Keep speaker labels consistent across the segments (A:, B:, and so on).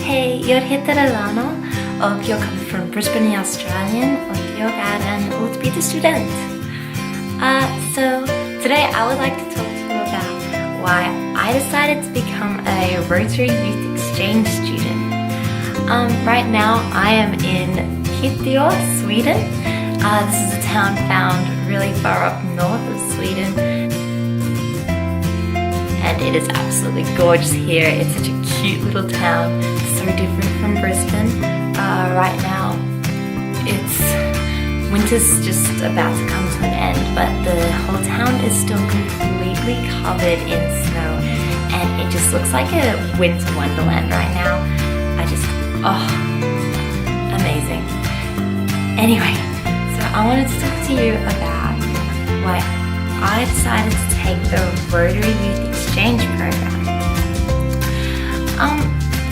A: Hej, jag heter Alana och jag kommer från Brisbane i Australien och jag är en utbytesstudent. So today I would like to talk to you about why I decided to become a Rotary Youth Exchange student. Right now I am in Piteå, Sweden. This is a town found really far up north of Sweden. And it is absolutely gorgeous here. It's such a cute little town, so different from Brisbane. Right now, winter's just about to come to an end, but the whole town is still completely covered in snow, and it just looks like a winter wonderland right now. Amazing. Anyway, so I wanted to talk to you about why I decided to take the Rotary Youth Exchange program.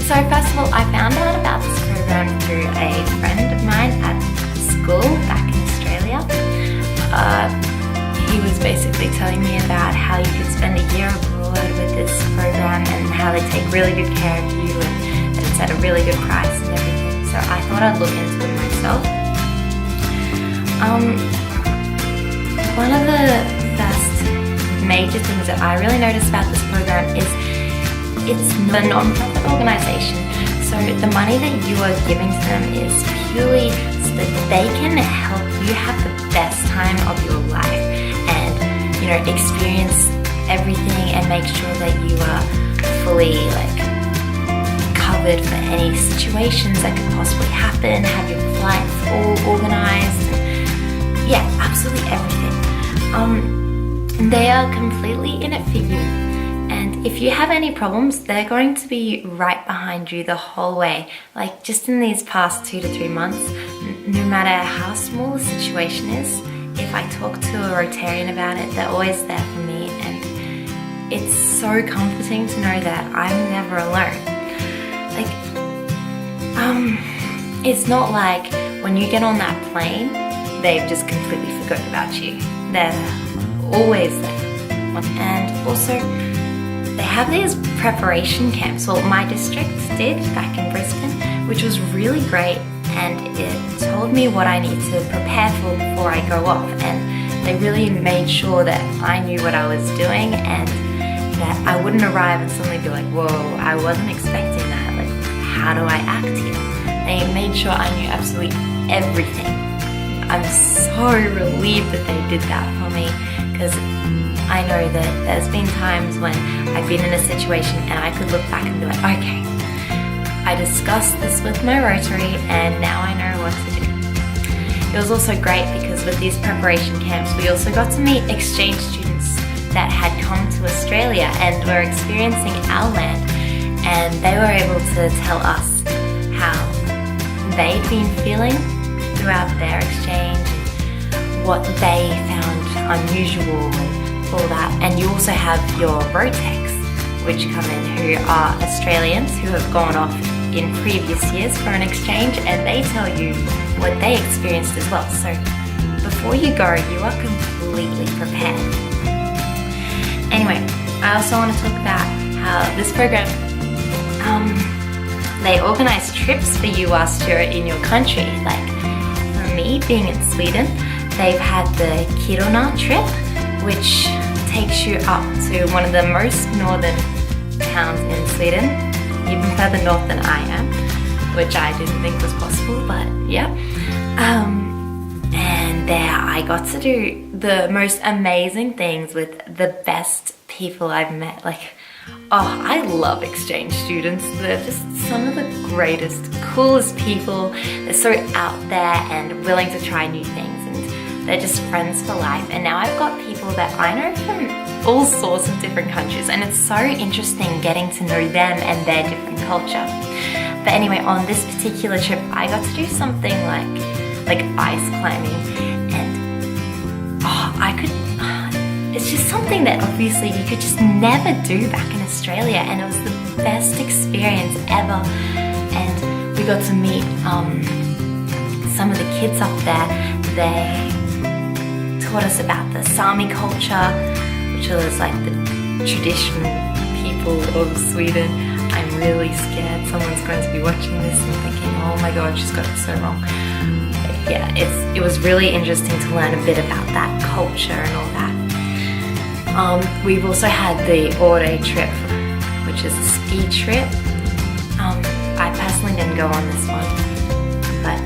A: So first of all, I found out about this program through a friend of mine at school back in Australia. He was basically telling me about how you could spend a year abroad with this program and how they take really good care of you and that it's at a really good price and everything. So I thought I'd look into it myself. One of the first major things that I really noticed about this program is it's a non-profit organization. So the money that you are giving to them is purely so that they can help you have the best time of your life and, you know, experience everything and make sure that you are fully covered for any situations that could possibly happen, have your flights all organized, yeah, absolutely everything. They are completely in it for you, and if you have any problems, they're going to be right behind you the whole way. Like just in these past 2 to 3 months, no matter how small the situation is, if I talk to a Rotarian about it, they're always there for me, and it's so comforting to know that I'm never alone. It's not like when you get on that plane, they've just completely forgotten about you. They're always there. And also, they have these preparation camps. Well, my district did back in Brisbane, which was really great, and it told me what I need to prepare for before I go off. And they really made sure that I knew what I was doing and that I wouldn't arrive and suddenly be like, whoa, I wasn't expecting that. Like, how do I act here? They made sure I knew absolutely everything. I'm so relieved that they did that for me, because I know that there's been times when I've been in a situation and I could look back and be like, okay, I discussed this with my Rotary and now I know what to do. It was also great because with these preparation camps, we also got to meet exchange students that had come to Australia and were experiencing our land, and they were able to tell us how they'd been feeling throughout their exchange, what they found unusual and all that. And you also have your Rotecs, which come in, who are Australians who have gone off in previous years for an exchange, and they tell you what they experienced as well. So before you go, you are completely prepared. Anyway, I also want to talk about how this program, they organize trips for you whilst you're in your country. Like for me, being in Sweden, they've had the Kiruna trip, which takes you up to one of the most northern towns in Sweden, even further north than I am, which I didn't think was possible, but yeah. And there I got to do the most amazing things with the best people I've met. I love exchange students. They're just some of the greatest, coolest people. They're so out there and willing to try new things, and they're just friends for life. And now I've got people that I know from all sorts of different countries, and it's so interesting getting to know them and their different culture. But anyway, on this particular trip, I got to do something like ice climbing, and it's just something that obviously you could just never do back in Australia, and it was the best experience ever. And we got to meet some of the kids up there. They taught us about the Sami culture, which was like the traditional people of Sweden. I'm really scared someone's going to be watching this and thinking, oh my god, she's got it so wrong. But yeah, it was really interesting to learn a bit about that culture and all that. We've also had the Rotary trip, which is a ski trip. I personally didn't go on this one, but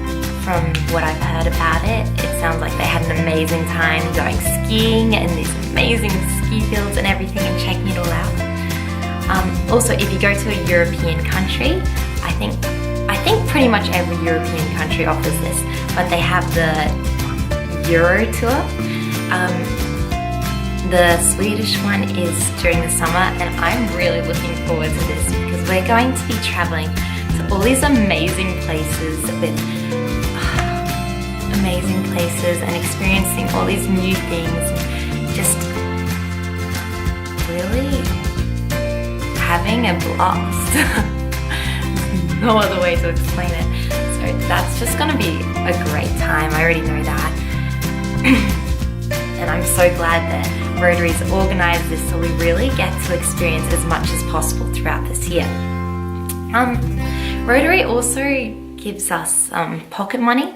A: from what I've heard about it, it sounds like they had an amazing time going skiing in these amazing ski fields and everything and checking it all out. Also, if you go to a European country, I think pretty much every European country offers this, but they have the Euro tour. The Swedish one is during the summer, and I'm really looking forward to this because we're going to be traveling to all these amazing places and experiencing all these new things and just really having a blast. No other way to explain it. So that's just gonna be a great time. I already know that. And I'm so glad that Rotary's organised this so we really get to experience as much as possible throughout this year. Rotary also gives us pocket money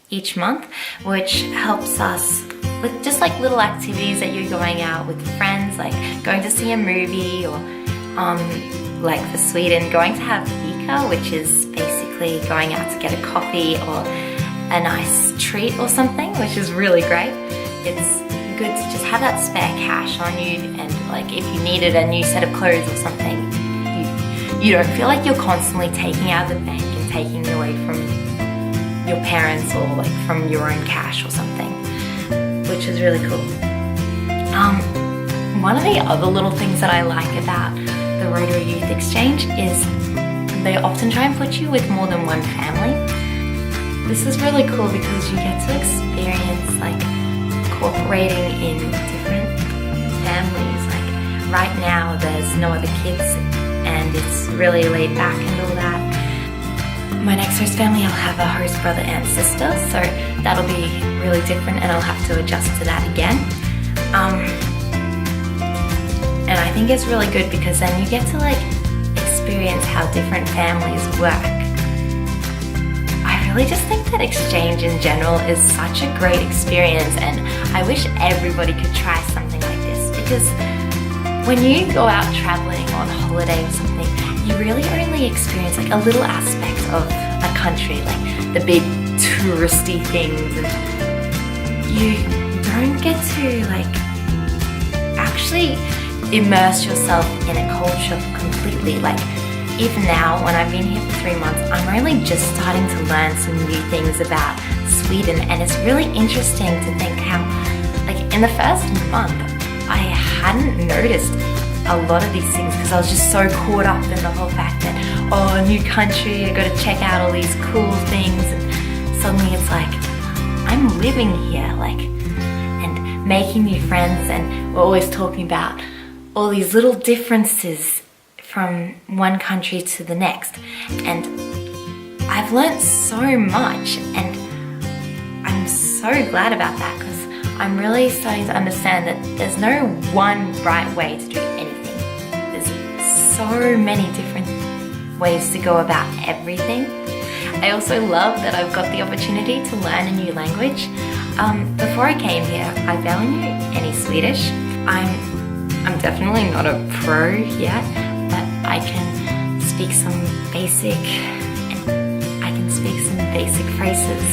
A: each month, which helps us with just like little activities that you're going out with friends, like going to see a movie, or like for Sweden, going to have fika, which is basically going out to get a coffee or a nice treat or something, which is really great. It's good to just have that spare cash on you, and like if you needed a new set of clothes or something, you don't feel like you're constantly taking out of the bank and taking away from your parents or like from your own cash or something, which is really cool. One of the other little things that I like about the Rotary Youth Exchange is they often try and put you with more than one family. This is really cool because you get to experience like cooperating in different families. Like right now there's no other kids and it's really laid back and all that. My next host family, I'll have a host brother and sister, so that'll be really different and I'll have to adjust to that again. And I think it's really good because then you get to like experience how different families work. I really just think that exchange in general is such a great experience, and I wish everybody could try something like this, because when you go out traveling on holiday or something, you really only experience like a little aspect of a country, like the big touristy things, and you don't get to like actually immerse yourself in a culture completely. Like even now, when I've been here for 3 months, I'm only just starting to learn some new things about Sweden, and it's really interesting to think how, like in the first month, I hadn't noticed a lot of these things because I was just so caught up in the whole fact that, oh, a new country, I got to check out all these cool things, and suddenly it's like, I'm living here, like, and making new friends, and we're always talking about all these little differences from one country to the next, and I've learned so much, and I'm so glad about that because I'm really starting to understand that there's no one right way to do anything. There's so many different ways to go about everything. I also love that I've got the opportunity to learn a new language. Before I came here, I barely knew any Swedish. I'm definitely not a pro yet, but I can speak some basic phrases,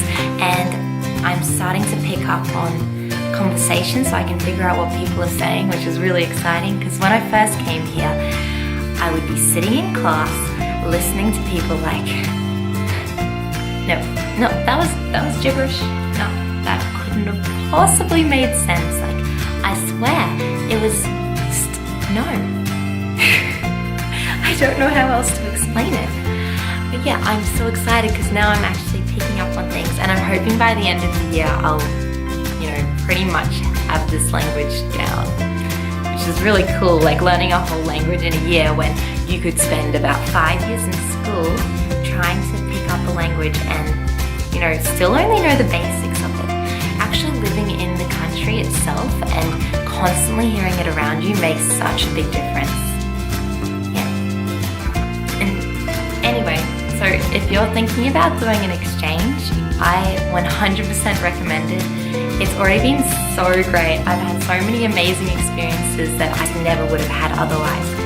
A: and I'm starting to pick up on conversation so I can figure out what people are saying, which is really exciting, because when I first came here, I would be sitting in class listening to people like, no, that was gibberish. No, that couldn't have possibly made sense. Like, I swear, it was just, no. I don't know how else to explain it. But yeah, I'm so excited because now I'm actually picking up on things, and I'm hoping by the end of the year I'll, pretty much have this language down, which is really cool, like learning a whole language in a year when you could spend about 5 years in school trying to pick up a language and, still only know the basics of it. Actually living in the country itself and constantly hearing it around you makes such a big difference. if you're thinking about doing an exchange, I 100% recommend it. It's already been so great. I've had so many amazing experiences that I never would have had otherwise.